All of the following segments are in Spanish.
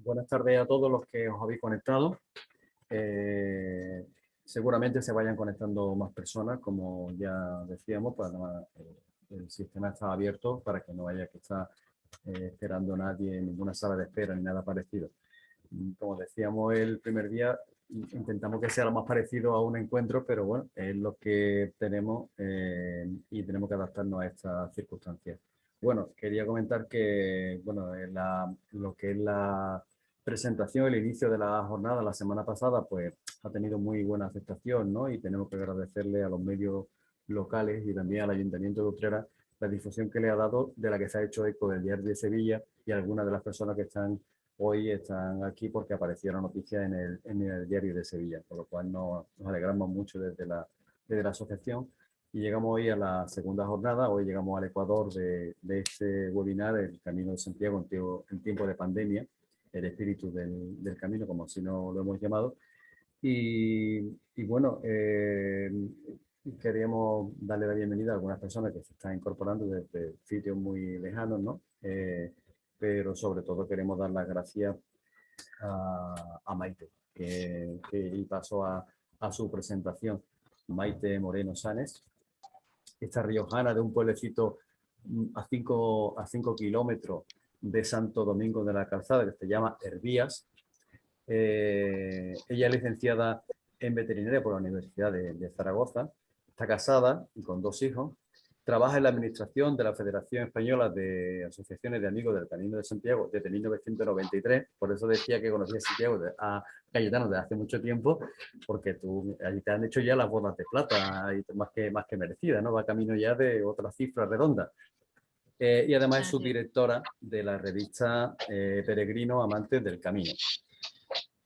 buenas tardes a todos los que os habéis conectado. Seguramente se vayan conectando más personas, como ya decíamos, el sistema está abierto para que no haya que estar esperando a nadie en ninguna sala de espera ni nada parecido. Como decíamos el primer día, intentamos que sea lo más parecido a un encuentro, pero bueno, es lo que tenemos y tenemos que adaptarnos a estas circunstancias. Bueno, quería comentar que bueno, lo que es la presentación, el inicio de la jornada la semana pasada, pues ha tenido muy buena aceptación, ¿no? Y tenemos que agradecerle a los medios locales y también al Ayuntamiento de Utrera la difusión que le ha dado, de la que se ha hecho eco del Diario de Sevilla, y algunas de las personas que hoy están aquí porque aparecieron noticias en el Diario de Sevilla, por lo cual nos alegramos mucho desde la asociación. Y llegamos hoy a la segunda jornada. Hoy llegamos al Ecuador de este webinar, el Camino de Santiago en tiempo de pandemia, el espíritu del camino, como así no lo hemos llamado. Y bueno, queríamos darle la bienvenida a algunas personas que se están incorporando desde sitios muy lejanos, ¿no? Pero sobre todo queremos dar las gracias a Maite, y paso a su presentación. Maite Moreno Sanes, esta riojana de un pueblecito a 5 kilómetros de Santo Domingo de la Calzada, que se llama Hervías. Ella es licenciada en veterinaria por la Universidad de Zaragoza, está casada y con 2 hijos, trabaja en la administración de la Federación Española de Asociaciones de Amigos del Camino de Santiago desde 1993, por eso decía que conocía a Santiago, a Cayetano, desde hace mucho tiempo, porque allí te han hecho ya las bodas de plata, más que merecida, ¿no? Va camino ya de otra cifra redonda. Y además es subdirectora de la revista Peregrino Amantes del Camino.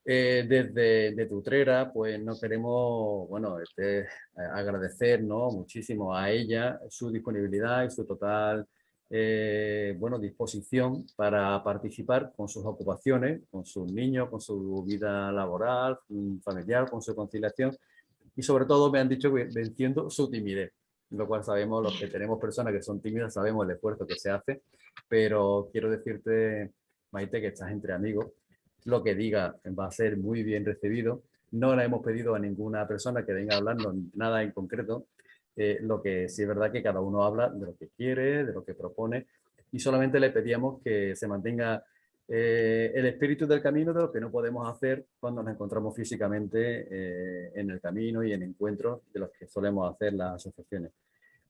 Desde Utrera, pues no queremos, bueno, agradecer, ¿no?, muchísimo a ella su disponibilidad y su total bueno, disposición para participar con sus ocupaciones, con sus niños, con su vida laboral, familiar, con su conciliación, y sobre todo me han dicho que venciendo su timidez, lo cual sabemos, los que tenemos personas que son tímidas, sabemos el esfuerzo que se hace, pero quiero decirte, Maite, que estás entre amigos. Lo que diga va a ser muy bien recibido. No le hemos pedido a ninguna persona que venga a hablarnos nada en concreto. Lo que sí es verdad que cada uno habla de lo que quiere, de lo que propone, y solamente le pedíamos que se mantenga el espíritu del camino, de lo que no podemos hacer cuando nos encontramos físicamente en el camino y en encuentros de los que solemos hacer las asociaciones.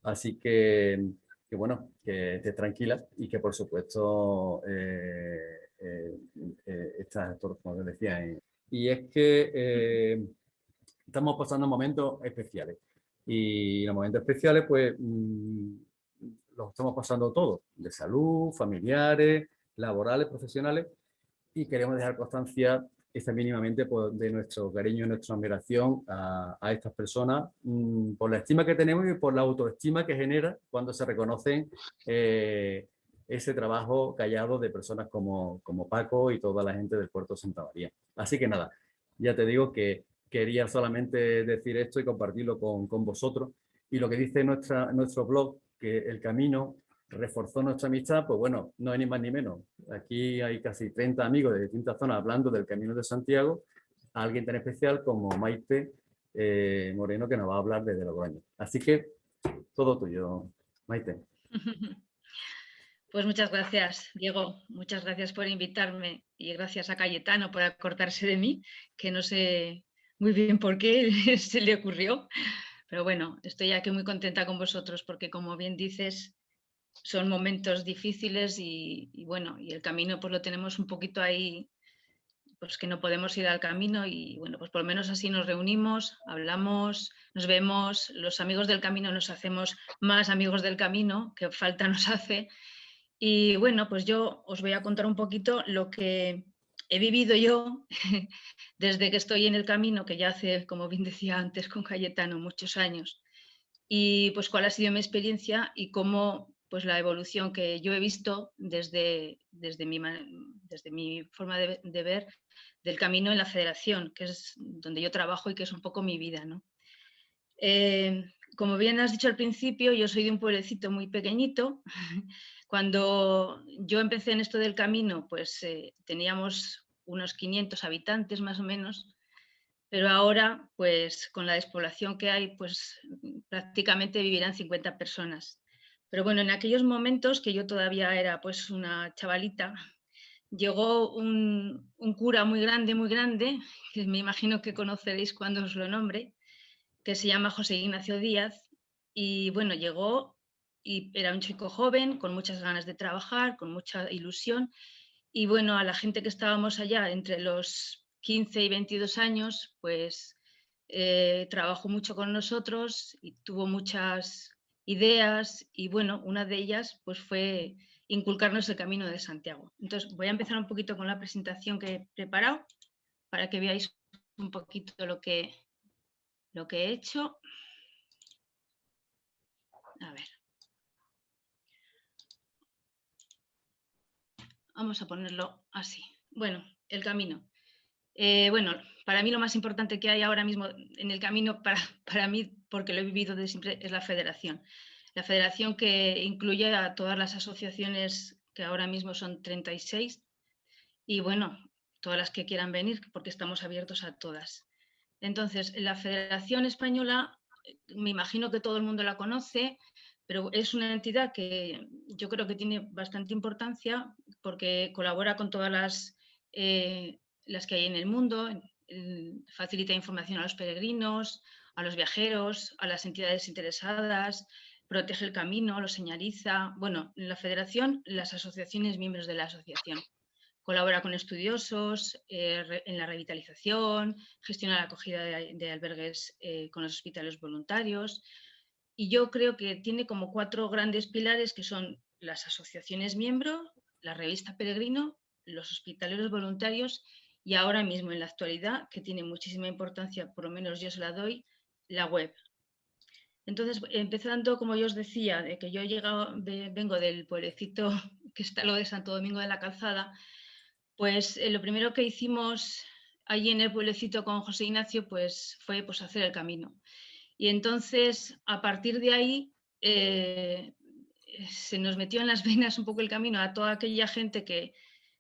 Así que bueno, que estés tranquila y que por supuesto estás, como te decía, y es que estamos pasando momentos especiales, y los momentos especiales pues los estamos pasando todos, de salud, familiares, laborales, profesionales, y queremos dejar constancia mínimamente pues, de nuestro cariño y nuestra admiración a estas personas, por la estima que tenemos y por la autoestima que genera cuando se reconocen ese trabajo callado de personas como Paco y toda la gente del puerto de Santa María. Así que nada, ya te digo que quería solamente decir esto y compartirlo con vosotros. Y lo que dice nuestro blog, que el camino reforzó nuestra amistad, pues bueno, no hay ni más ni menos. Aquí hay casi 30 amigos de distintas zonas hablando del Camino de Santiago, a alguien tan especial como Maite Moreno, que nos va a hablar desde Logroño. Así que todo tuyo, Maite. Pues muchas gracias, Diego. Muchas gracias por invitarme, y gracias a Cayetano por acordarse de mí, que no sé muy bien por qué se le ocurrió. Pero bueno, estoy aquí muy contenta con vosotros porque, como bien dices, son momentos difíciles y bueno, y el camino pues lo tenemos un poquito ahí, pues que no podemos ir al camino, y bueno, pues por lo menos así nos reunimos, hablamos, nos vemos, los amigos del camino nos hacemos más amigos del camino, que falta nos hace. Y bueno, pues yo os voy a contar un poquito lo que he vivido yo desde que estoy en el camino, que ya hace, como bien decía antes con Cayetano, muchos años. Y pues cuál ha sido mi experiencia y cómo pues la evolución que yo he visto desde mi forma de ver del camino en la federación, que es donde yo trabajo y que es un poco mi vida, ¿no? Como bien has dicho al principio, yo soy de un pueblecito muy pequeñito. Cuando yo empecé en esto del camino, pues teníamos unos 500 habitantes más o menos, pero ahora, pues con la despoblación que hay, pues prácticamente vivirán 50 personas. Pero bueno, en aquellos momentos que yo todavía era pues una chavalita, llegó un cura muy grande, que me imagino que conoceréis cuando os lo nombre, que se llama José Ignacio Díaz, y bueno, llegó y era un chico joven, con muchas ganas de trabajar, con mucha ilusión, y bueno, a la gente que estábamos allá entre los 15 y 22 años, pues trabajó mucho con nosotros y tuvo muchas ideas, y bueno, una de ellas pues fue inculcarnos el Camino de Santiago. Entonces voy a empezar un poquito con la presentación que he preparado para que veáis un poquito lo que he hecho. A ver. Vamos a ponerlo así. Bueno, el camino. Bueno, para mí lo más importante que hay ahora mismo en el camino, para mí, porque lo he vivido de siempre, es la federación. La federación que incluye a todas las asociaciones, que ahora mismo son 36, y bueno, todas las que quieran venir, porque estamos abiertos a todas. Entonces, la Federación Española, me imagino que todo el mundo la conoce, pero es una entidad que yo creo que tiene bastante importancia porque colabora con todas las que hay en el mundo, facilita información a los peregrinos, a los viajeros, a las entidades interesadas, protege el camino, lo señaliza. Bueno, la Federación, las asociaciones, miembros de la asociación. Colabora con estudiosos en la revitalización, gestiona la acogida de albergues con los hospitales voluntarios, y yo creo que tiene como 4 grandes pilares, que son las asociaciones miembros, la revista Peregrino, los hospitaleros voluntarios y ahora mismo en la actualidad, que tiene muchísima importancia, por lo menos yo se la doy, la web. Entonces, empezando, como yo os decía, de que yo vengo del pueblecito que está lo de Santo Domingo de la Calzada, pues lo primero que hicimos allí en el pueblecito con José Ignacio pues, fue pues, hacer el camino. Y entonces, a partir de ahí, se nos metió en las venas un poco el camino a toda aquella gente que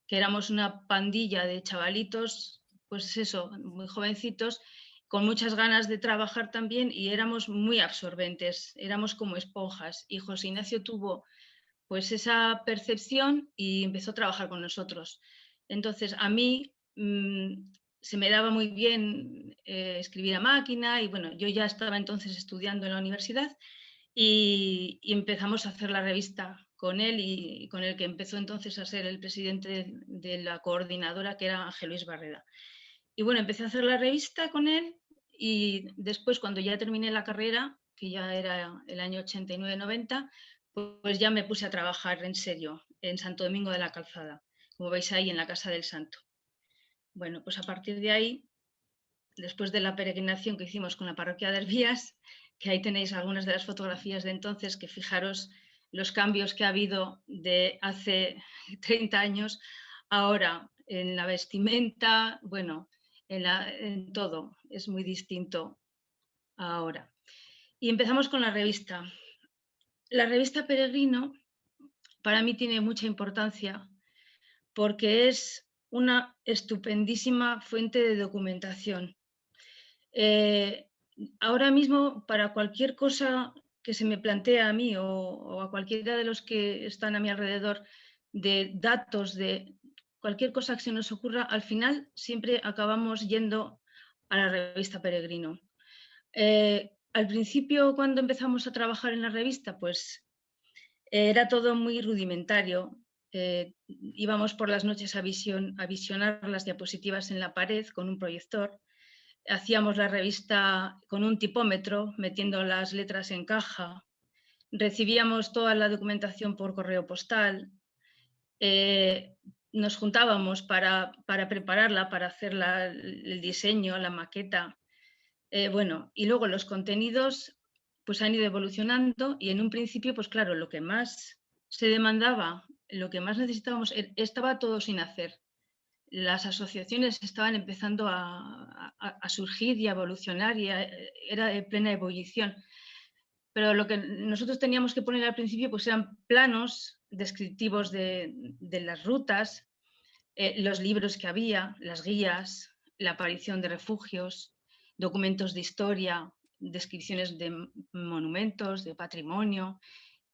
éramos una pandilla de chavalitos, pues eso, muy jovencitos, con muchas ganas de trabajar también, y éramos muy absorbentes, éramos como esponjas. Y José Ignacio tuvo pues esa percepción y empezó a trabajar con nosotros. Entonces, a mí se me daba muy bien escribir a máquina, y bueno, yo ya estaba entonces estudiando en la universidad, y empezamos a hacer la revista con él, y con el que empezó entonces a ser el presidente de la coordinadora, que era Ángel Luis Barreda. Y bueno, empecé a hacer la revista con él, y después, cuando ya terminé la carrera, que ya era el año 89-90, pues ya me puse a trabajar en serio en Santo Domingo de la Calzada, como veis ahí en la Casa del Santo. Bueno, pues a partir de ahí, después de la peregrinación que hicimos con la parroquia de Herbías, que ahí tenéis algunas de las fotografías de entonces, que fijaros los cambios que ha habido de hace 30 años, ahora en la vestimenta, bueno, en todo, es muy distinto ahora. Y empezamos con la revista. La revista Peregrino para mí tiene mucha importancia porque es una estupendísima fuente de documentación. Ahora mismo, para cualquier cosa que se me plantea a mí o a cualquiera de los que están a mi alrededor, de datos, de cualquier cosa que se nos ocurra, al final siempre acabamos yendo a la revista Peregrino. Al principio, cuando empezamos a trabajar en la revista, pues era todo muy rudimentario. Íbamos por las noches a visionar las diapositivas en la pared con un proyector. Hacíamos la revista con un tipómetro, metiendo las letras en caja. Recibíamos toda la documentación por correo postal. Nos juntábamos para prepararla, para hacer el diseño, la maqueta. Bueno, y luego los contenidos pues han ido evolucionando, y en un principio, pues claro, lo que más se demandaba, lo que más necesitábamos, estaba todo sin hacer. Las asociaciones estaban empezando a surgir y a evolucionar, y era de plena ebullición. Pero lo que nosotros teníamos que poner al principio pues eran planos descriptivos de las rutas, los libros que había, las guías, la aparición de refugios, documentos de historia, descripciones de monumentos, de patrimonio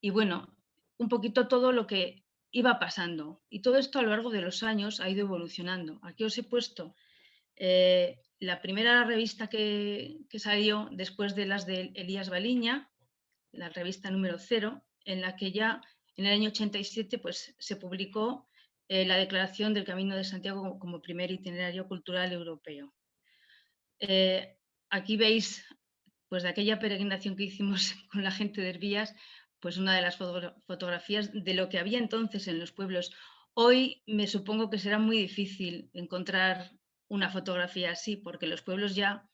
y bueno, un poquito todo lo que iba pasando. Y todo esto a lo largo de los años ha ido evolucionando. Aquí os he puesto la primera revista que salió después de las de Elías Baliña, la revista número 0, en la que ya en el año 87 pues, se publicó la declaración del Camino de Santiago como primer itinerario cultural europeo. Aquí veis pues de aquella peregrinación que hicimos con la gente de Herbías, pues una de las fotografías de lo que había entonces en los pueblos. Hoy me supongo que será muy difícil encontrar una fotografía así, porque los pueblos ya,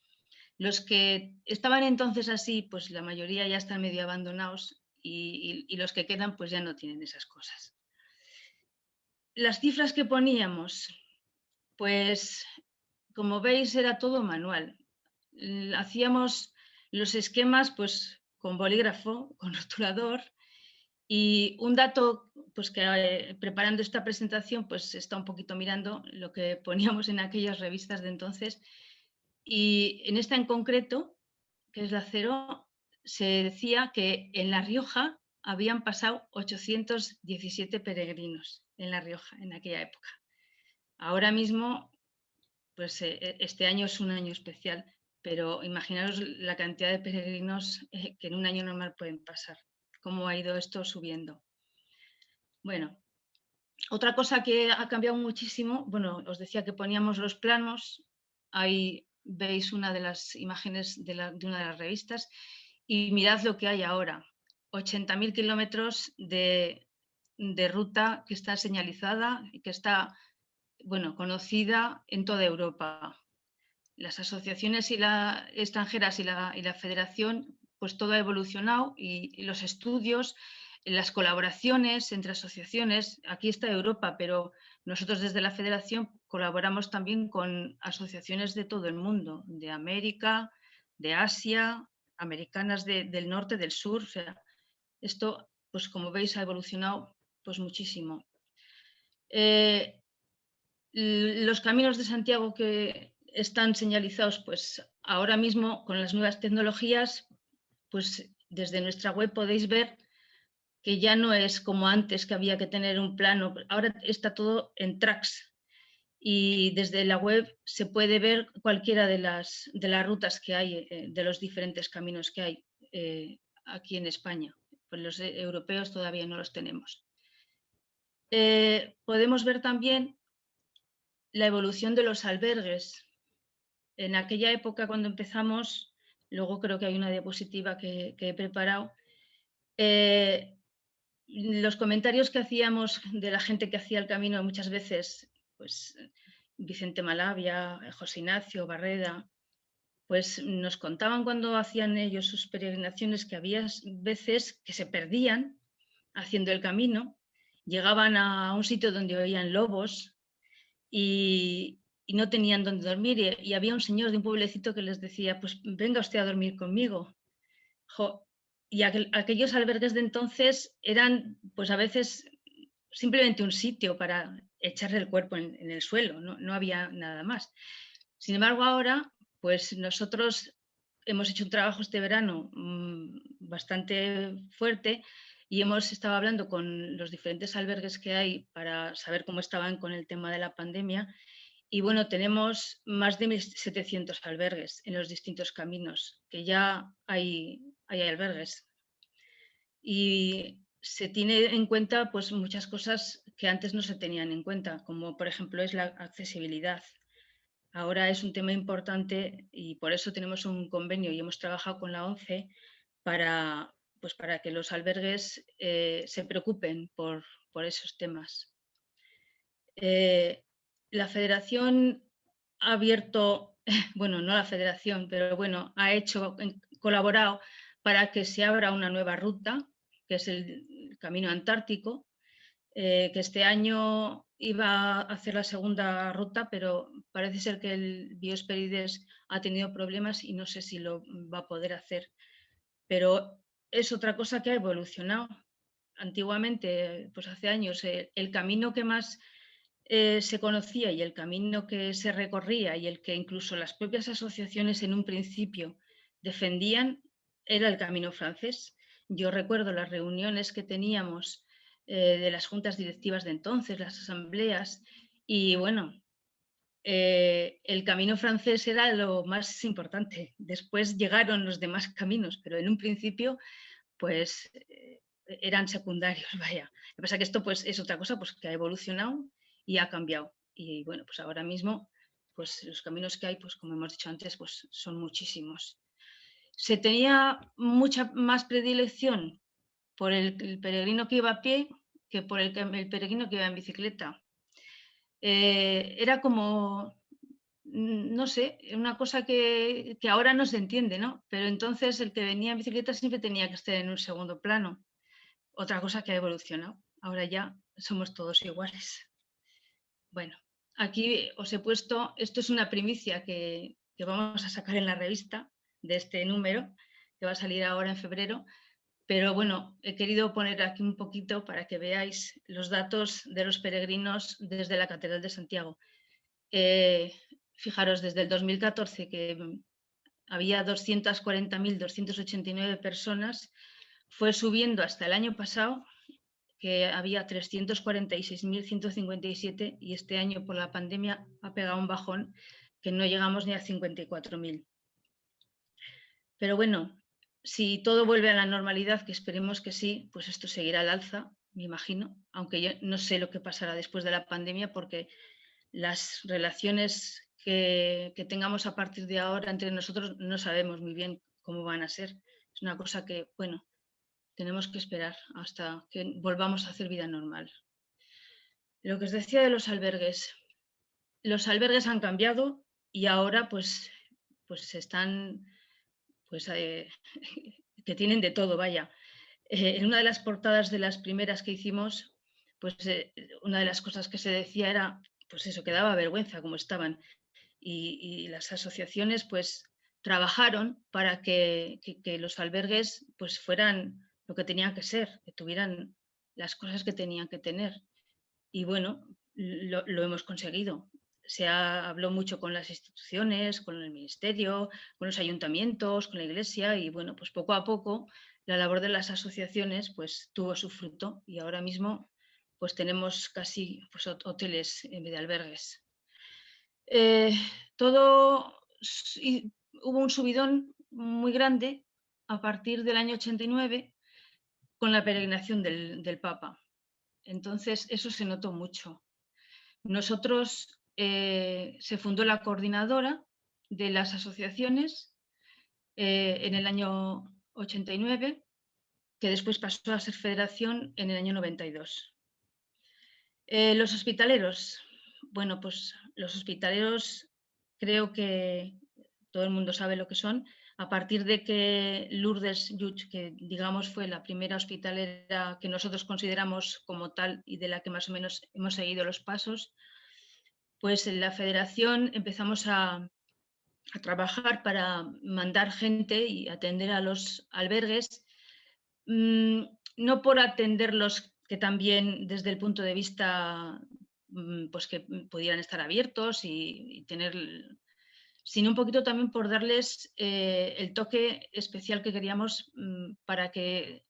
los que estaban entonces así, pues la mayoría ya están medio abandonados y los que quedan pues ya no tienen esas cosas. Las cifras que poníamos, pues como veis era todo manual. Hacíamos los esquemas pues con bolígrafo, con rotulador y un dato pues que preparando esta presentación pues está un poquito mirando lo que poníamos en aquellas revistas de entonces y en esta en concreto, que es la 0, se decía que en La Rioja habían pasado 817 peregrinos en La Rioja en aquella época. Ahora mismo pues este año es un año especial, pero imaginaros la cantidad de peregrinos que en un año normal pueden pasar, cómo ha ido esto subiendo. Bueno, otra cosa que ha cambiado muchísimo, bueno, os decía que poníamos los planos, ahí veis una de las imágenes de una de las revistas y mirad lo que hay ahora, 80.000 kilómetros de ruta que está señalizada y que está, bueno, conocida en toda Europa. Las asociaciones extranjeras y la federación, pues todo ha evolucionado y los estudios, las colaboraciones entre asociaciones, aquí está Europa, pero nosotros desde la federación colaboramos también con asociaciones de todo el mundo, de América, de Asia, americanas del norte, del sur, o sea, esto, pues como veis, ha evolucionado pues muchísimo. Los caminos de Santiago que están señalizados, pues ahora mismo con las nuevas tecnologías, pues desde nuestra web podéis ver que ya no es como antes que había que tener un plano, ahora está todo en tracks y desde la web se puede ver cualquiera de las rutas que hay, de los diferentes caminos que hay aquí en España. Pues los europeos todavía no los tenemos. Podemos ver también la evolución de los albergues. En aquella época, cuando empezamos, luego creo que hay una diapositiva que he preparado, los comentarios que hacíamos de la gente que hacía el camino muchas veces, pues Vicente Malavia, José Ignacio, Barreda, pues nos contaban cuando hacían ellos sus peregrinaciones que había veces que se perdían haciendo el camino, llegaban a un sitio donde oían lobos y no tenían dónde dormir y había un señor de un pueblecito que les decía, pues venga usted a dormir conmigo. Jo, y aquellos albergues de entonces eran pues a veces simplemente un sitio para echarle el cuerpo en el suelo, no había nada más. Sin embargo, ahora pues nosotros hemos hecho un trabajo este verano bastante fuerte y hemos estado hablando con los diferentes albergues que hay para saber cómo estaban con el tema de la pandemia. Y bueno, tenemos más de 1.700 albergues en los distintos caminos, que ya hay albergues. Y se tiene en cuenta pues, muchas cosas que antes no se tenían en cuenta, como por ejemplo es la accesibilidad. Ahora es un tema importante y por eso tenemos un convenio y hemos trabajado con la ONCE para, pues para que los albergues se preocupen por esos temas. La federación ha abierto, bueno, no la federación, pero bueno, ha colaborado para que se abra una nueva ruta, que es el Camino Antártico, que este año iba a hacer la segunda ruta, pero parece ser que el Biosperides ha tenido problemas y no sé si lo va a poder hacer. Pero es otra cosa que ha evolucionado. Antiguamente, pues hace años, el camino que más se conocía y el camino que se recorría y el que incluso las propias asociaciones en un principio defendían era el camino francés. Yo recuerdo las reuniones que teníamos de las juntas directivas de entonces, las asambleas, y bueno, el camino francés era lo más importante. Después llegaron los demás caminos, pero en un principio pues eran secundarios, vaya. Lo que pasa es que esto pues es otra cosa pues que ha evolucionado y ha cambiado. Y bueno, pues ahora mismo pues los caminos que hay, pues como hemos dicho antes, pues son muchísimos. Se tenía mucha más predilección por el peregrino que iba a pie que por el peregrino que iba en bicicleta. Era como, no sé, una cosa que ahora no se entiende, ¿no? Pero entonces el que venía en bicicleta siempre tenía que estar en un segundo plano. Otra cosa que ha evolucionado. Ahora ya somos todos iguales. Bueno, aquí os he puesto, esto es una primicia que vamos a sacar en la revista de este número, que va a salir ahora en febrero, pero bueno, he querido poner aquí un poquito para que veáis los datos de los peregrinos desde la Catedral de Santiago. Fijaros, desde el 2014 que había 240.289 personas, fue subiendo hasta el año pasado, que había 346.157 y este año por la pandemia ha pegado un bajón que no llegamos ni a 54.000. Pero bueno, si todo vuelve a la normalidad, que esperemos que sí, pues esto seguirá al alza, me imagino, aunque yo no sé lo que pasará después de la pandemia porque las relaciones que tengamos a partir de ahora entre nosotros no sabemos muy bien cómo van a ser. Es una cosa que, bueno, tenemos que esperar hasta que volvamos a hacer vida normal. Lo que os decía de los albergues han cambiado y ahora pues están, pues que tienen de todo, vaya. En una de las portadas de las primeras que hicimos, pues una de las cosas que se decía era, pues eso, que daba vergüenza como estaban. Y las asociaciones pues trabajaron para que los albergues pues fueran lo que tenían que ser, que tuvieran las cosas que tenían que tener. Y bueno, lo hemos conseguido. Habló mucho con las instituciones, con el ministerio, con los ayuntamientos, con la iglesia y bueno, pues poco a poco la labor de las asociaciones pues tuvo su fruto y ahora mismo pues tenemos casi pues, hoteles en vez de albergues. Todo hubo un subidón muy grande a partir del año 89 con la peregrinación del Papa. Entonces eso se notó mucho. Nosotros se fundó la coordinadora de las asociaciones en el año 89, que después pasó a ser federación en el año 92. Los hospitaleros, bueno, pues los hospitaleros creo que todo el mundo sabe lo que son. A partir de que Lourdes Lluch, que digamos fue la primera hospitalera que nosotros consideramos como tal y de la que más o menos hemos seguido los pasos, pues en la federación empezamos a trabajar para mandar gente y atender a los albergues, no por atenderlos que también desde el punto de vista pues que pudieran estar abiertos y tener, sino un poquito también por darles el toque especial que queríamos para que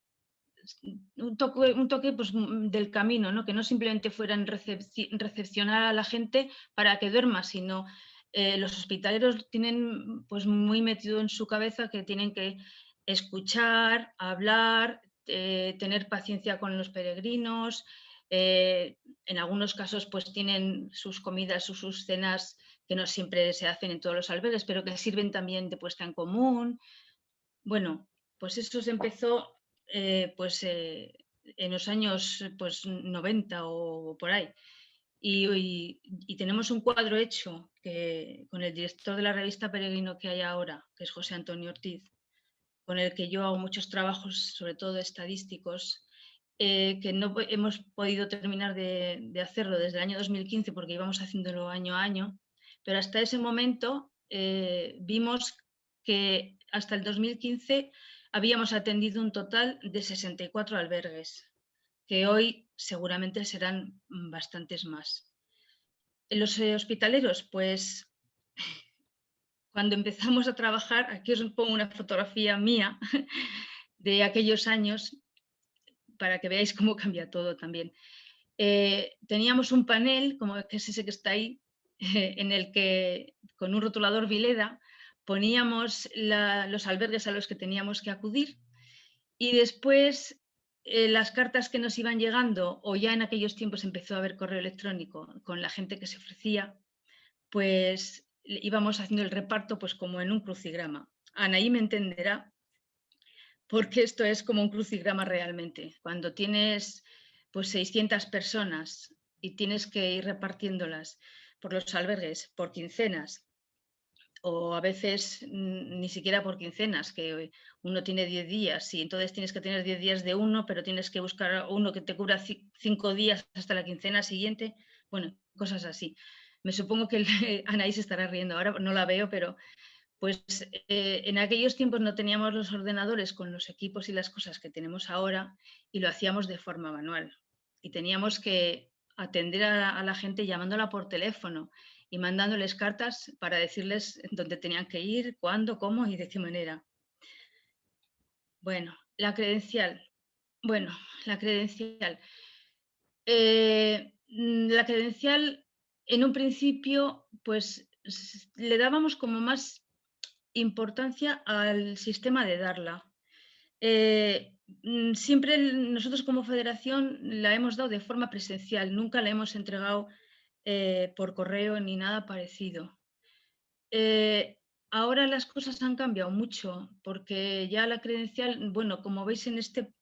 un toque pues, del camino, ¿no? Que no simplemente fueran recepcionar a la gente para que duerma, sino los hospitaleros tienen pues, muy metido en su cabeza que tienen que escuchar, hablar, tener paciencia con los peregrinos. En algunos casos pues tienen sus comidas o sus cenas que no siempre se hacen en todos los albergues, pero que sirven también de puesta en común. Bueno, pues eso se empezó en los años pues, 90 o por ahí. Y tenemos un cuadro hecho con el director de la revista Peregrino que hay ahora, que es José Antonio Ortiz, con el que yo hago muchos trabajos, sobre todo estadísticos, que no hemos podido terminar de hacerlo desde el año 2015 porque íbamos haciéndolo año a año, pero hasta ese momento vimos que hasta el 2015 habíamos atendido un total de 64 albergues, que hoy seguramente serán bastantes más. Los hospitaleros, pues cuando empezamos a trabajar, aquí os pongo una fotografía mía de aquellos años para que veáis cómo cambia todo también. Teníamos un panel, como que es ese que está ahí, en el que con un rotulador Vileda poníamos los albergues a los que teníamos que acudir y después las cartas que nos iban llegando, o ya en aquellos tiempos empezó a haber correo electrónico con la gente que se ofrecía, pues íbamos haciendo el reparto pues como en un crucigrama. Anaí me entenderá porque esto es como un crucigrama realmente. Cuando tienes pues 600 personas y tienes que ir repartiéndolas por los albergues por quincenas, o a veces ni siquiera por quincenas, que uno tiene 10 días y entonces tienes que tener 10 días de uno, pero tienes que buscar uno que te cubra 5 días hasta la quincena siguiente, bueno, cosas así. Me supongo que Anaís estará riendo, ahora no la veo, pero pues en aquellos tiempos no teníamos los ordenadores con los equipos y las cosas que tenemos ahora y lo hacíamos de forma manual. Y teníamos que atender a la gente llamándola por teléfono y mandándoles cartas para decirles dónde tenían que ir, cuándo, cómo y de qué manera. Bueno, la credencial. Bueno, la credencial. La credencial, en un principio, pues le dábamos como más importancia al sistema de darla. Siempre nosotros como federación la hemos dado de forma presencial, nunca la hemos entregado por correo ni nada parecido. Ahora las cosas han cambiado mucho porque ya la credencial, bueno, como veis en este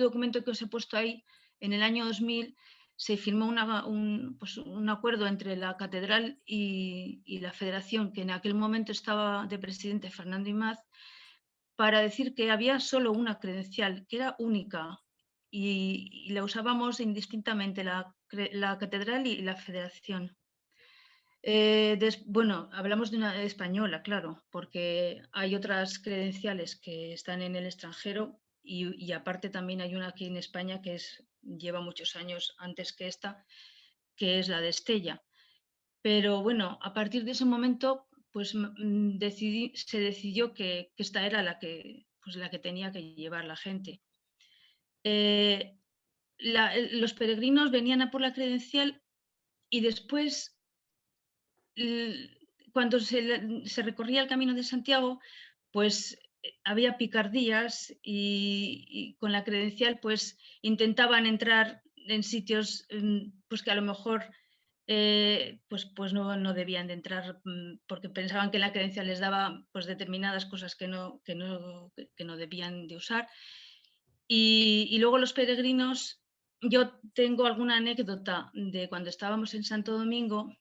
documento que os he puesto ahí, en el año 2000 se firmó pues un acuerdo entre la catedral y la federación, que en aquel momento estaba de presidente Fernando Imaz, para decir que había solo una credencial, que era única, y la usábamos indistintamente la catedral y la federación. Bueno, hablamos de una española, claro, porque hay otras credenciales que están en el extranjero y aparte también hay una aquí en España que lleva muchos años antes que esta, que es la de Estella. Pero bueno, a partir de ese momento, pues se decidió que esta era pues, la que tenía que llevar la gente. Los peregrinos venían a por la credencial y después cuando se recorría el Camino de Santiago, pues había picardías y con la credencial pues intentaban entrar en sitios pues que a lo mejor pues no debían de entrar porque pensaban que la credencial les daba pues determinadas cosas que no debían de usar. Y luego los peregrinos, yo tengo alguna anécdota de cuando estábamos en Santo Domingo.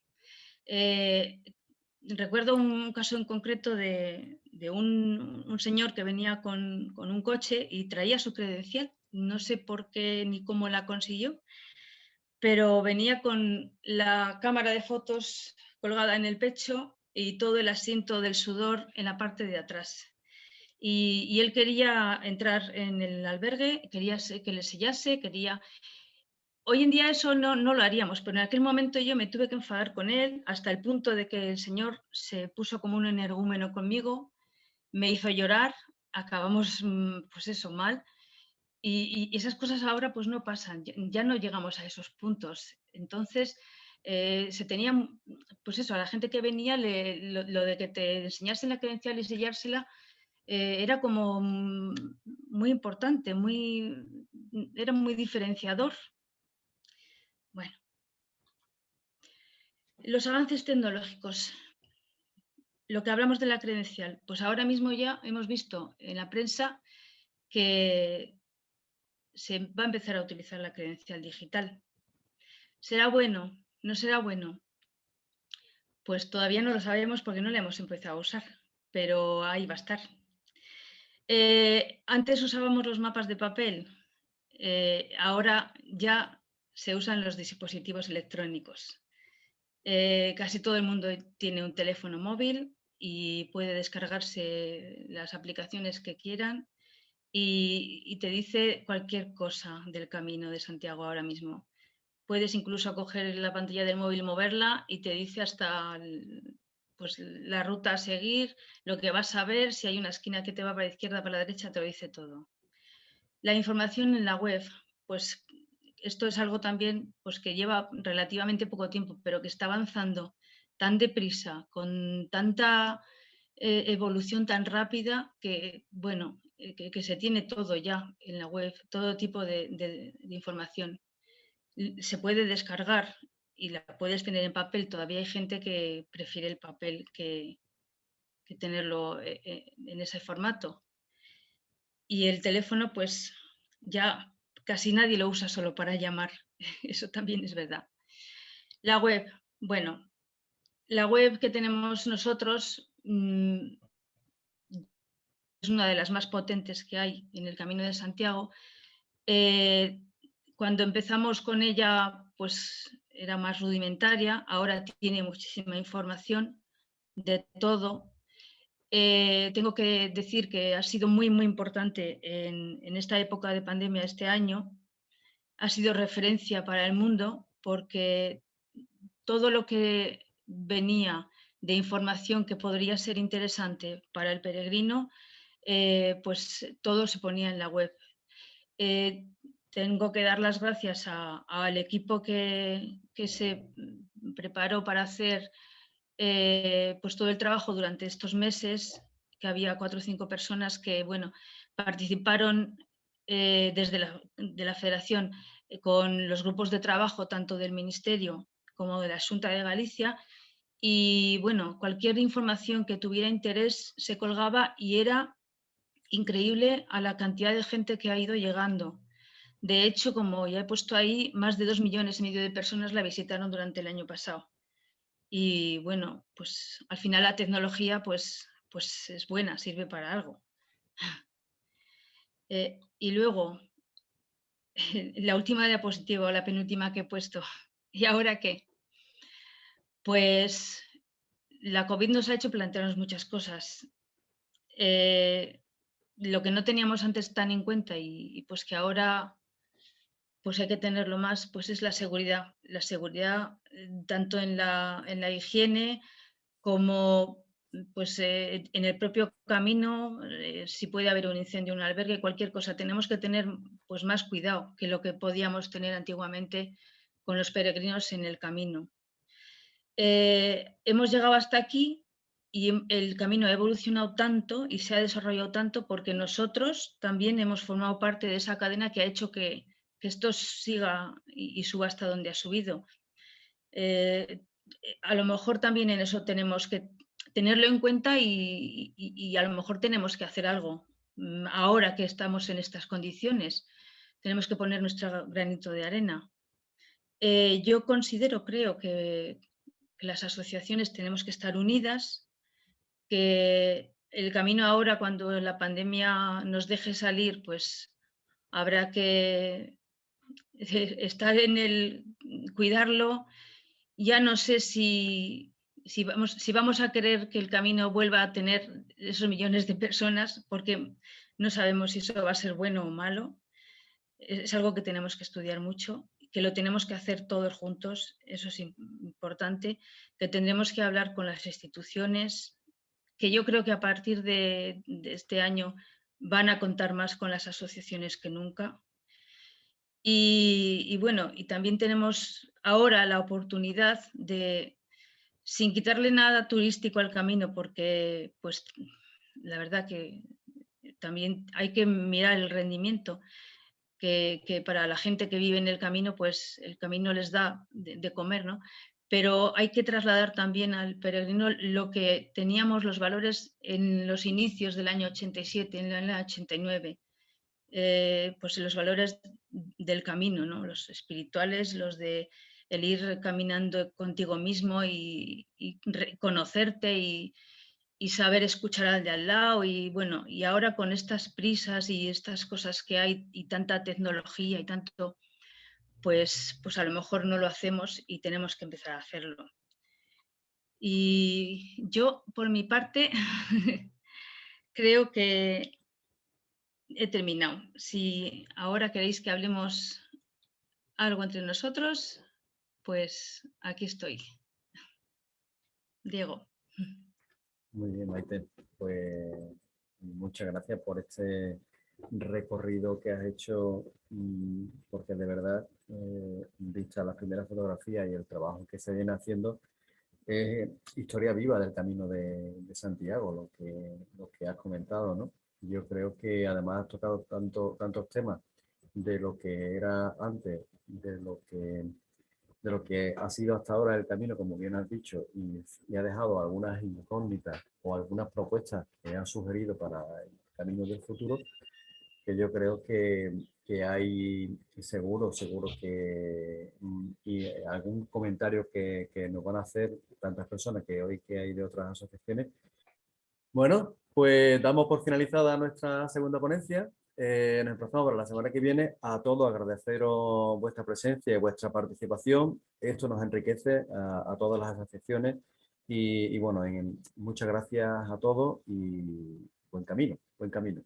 Recuerdo un caso en concreto de un señor que venía con un coche y traía su credencial. No sé por qué ni cómo la consiguió, pero venía con la cámara de fotos colgada en el pecho y todo el asiento del sudor en la parte de atrás. Y él quería entrar en el albergue, quería que le sellase, quería... Hoy en día eso no lo haríamos, pero en aquel momento yo me tuve que enfadar con él hasta el punto de que el señor se puso como un energúmeno conmigo, me hizo llorar, acabamos pues eso mal y esas cosas ahora pues no pasan, ya no llegamos a esos puntos. Entonces se tenía, pues eso, a la gente que venía lo de que te enseñasen la credencial y sellársela era como muy importante, era muy diferenciador. Bueno, los avances tecnológicos. Lo que hablamos de la credencial, pues ahora mismo ya hemos visto en la prensa que se va a empezar a utilizar la credencial digital. ¿Será bueno? ¿No será bueno? Pues todavía no lo sabemos porque no la hemos empezado a usar, pero ahí va a estar. Antes usábamos los mapas de papel, ahora ya se usan los dispositivos electrónicos. Casi todo el mundo tiene un teléfono móvil y puede descargarse las aplicaciones que quieran y te dice cualquier cosa del Camino de Santiago ahora mismo. puedes incluso coger la pantalla del móvil, moverla y te dice hasta pues, la ruta a seguir, lo que vas a ver, si hay una esquina que te va para la izquierda, para la derecha, te lo dice todo. La información en la web, pues esto es algo también pues, que lleva relativamente poco tiempo, pero que está avanzando tan deprisa, con tanta evolución tan rápida que, bueno, que se tiene todo ya en la web, todo tipo de información. Se puede descargar y la puedes tener en papel. Todavía hay gente que prefiere el papel que tenerlo en ese formato. Y el teléfono, pues ya casi nadie lo usa solo para llamar. Eso también es verdad. La web, bueno, la web que tenemos nosotros es una de las más potentes que hay en el Camino de Santiago. Cuando empezamos con ella, pues era más rudimentaria, ahora tiene muchísima información de todo. Tengo que decir que ha sido muy, muy importante en esta época de pandemia este año. Ha sido referencia para el mundo porque todo lo que venía de información que podría ser interesante para el peregrino, pues todo se ponía en la web. Tengo que dar las gracias al equipo que se preparó para hacer pues todo el trabajo durante estos meses, que había 4 o 5 personas que bueno, participaron desde de la federación con los grupos de trabajo tanto del Ministerio como de la Xunta de Galicia y bueno, cualquier información que tuviera interés se colgaba y era increíble a la cantidad de gente que ha ido llegando. De hecho, como ya he puesto ahí, más de 2,5 millones de personas la visitaron durante el año pasado. Y bueno, pues al final la tecnología pues es buena, sirve para algo. Y luego, la última diapositiva, la penúltima que he puesto. ¿Y ahora qué? Pues la COVID nos ha hecho plantearnos muchas cosas. Lo que no teníamos antes tan en cuenta y pues que ahora pues hay que tenerlo más, pues es la seguridad. La seguridad tanto en la higiene como pues, en el propio camino, si puede haber un incendio, un albergue, cualquier cosa. Tenemos que tener pues, más cuidado que lo que podíamos tener antiguamente con los peregrinos en el camino. Hemos llegado hasta aquí y el camino ha evolucionado tanto y se ha desarrollado tanto porque nosotros también hemos formado parte de esa cadena que ha hecho que esto siga y suba hasta donde ha subido. A lo mejor también en eso tenemos que tenerlo en cuenta y a lo mejor tenemos que hacer algo ahora que estamos en estas condiciones. Tenemos que poner nuestro granito de arena. Yo creo que las asociaciones tenemos que estar unidas, que el camino ahora, cuando la pandemia nos deje salir, pues habrá que estar en el cuidarlo. Ya no sé si vamos a querer que el camino vuelva a tener esos millones de personas, porque no sabemos si eso va a ser bueno o malo. Es algo que tenemos que estudiar mucho, que lo tenemos que hacer todos juntos, eso es importante, que tendremos que hablar con las instituciones, que yo creo que a partir de este año van a contar más con las asociaciones que nunca. Y bueno, y también tenemos ahora la oportunidad de, sin quitarle nada turístico al camino, porque pues la verdad que también hay que mirar el rendimiento, que para la gente que vive en el camino, pues el camino les da de comer, ¿no? Pero hay que trasladar también al peregrino lo que teníamos los valores en los inicios del año 87, en el año 89. Pues los valores del camino, ¿no? Los espirituales, los de el ir caminando contigo mismo y conocerte y saber escuchar al de al lado y bueno, y ahora con estas prisas y estas cosas que hay y tanta tecnología y tanto, pues a lo mejor no lo hacemos y tenemos que empezar a hacerlo. Y yo, por mi parte, creo que he terminado. Si ahora queréis que hablemos algo entre nosotros, pues aquí estoy. Diego. Muy bien, Maite. Pues muchas gracias por este recorrido que has hecho, porque de verdad, vista la primera fotografía y el trabajo que se viene haciendo, es historia viva del Camino de Santiago, lo que has comentado, ¿no? Yo creo que además has tocado tantos temas de lo que era antes, de lo que ha sido hasta ahora el camino, como bien has dicho, y ha dejado algunas incógnitas o algunas propuestas que han sugerido para el camino del futuro, que yo creo que hay seguro que y algún comentario que nos van a hacer tantas personas que hoy que hay de otras asociaciones. Bueno, pues damos por finalizada nuestra segunda ponencia. Nos emplazamos para la semana que viene. A todos agradeceros vuestra presencia y vuestra participación. Esto nos enriquece a todas las asociaciones y bueno, muchas gracias a todos y buen camino, buen camino.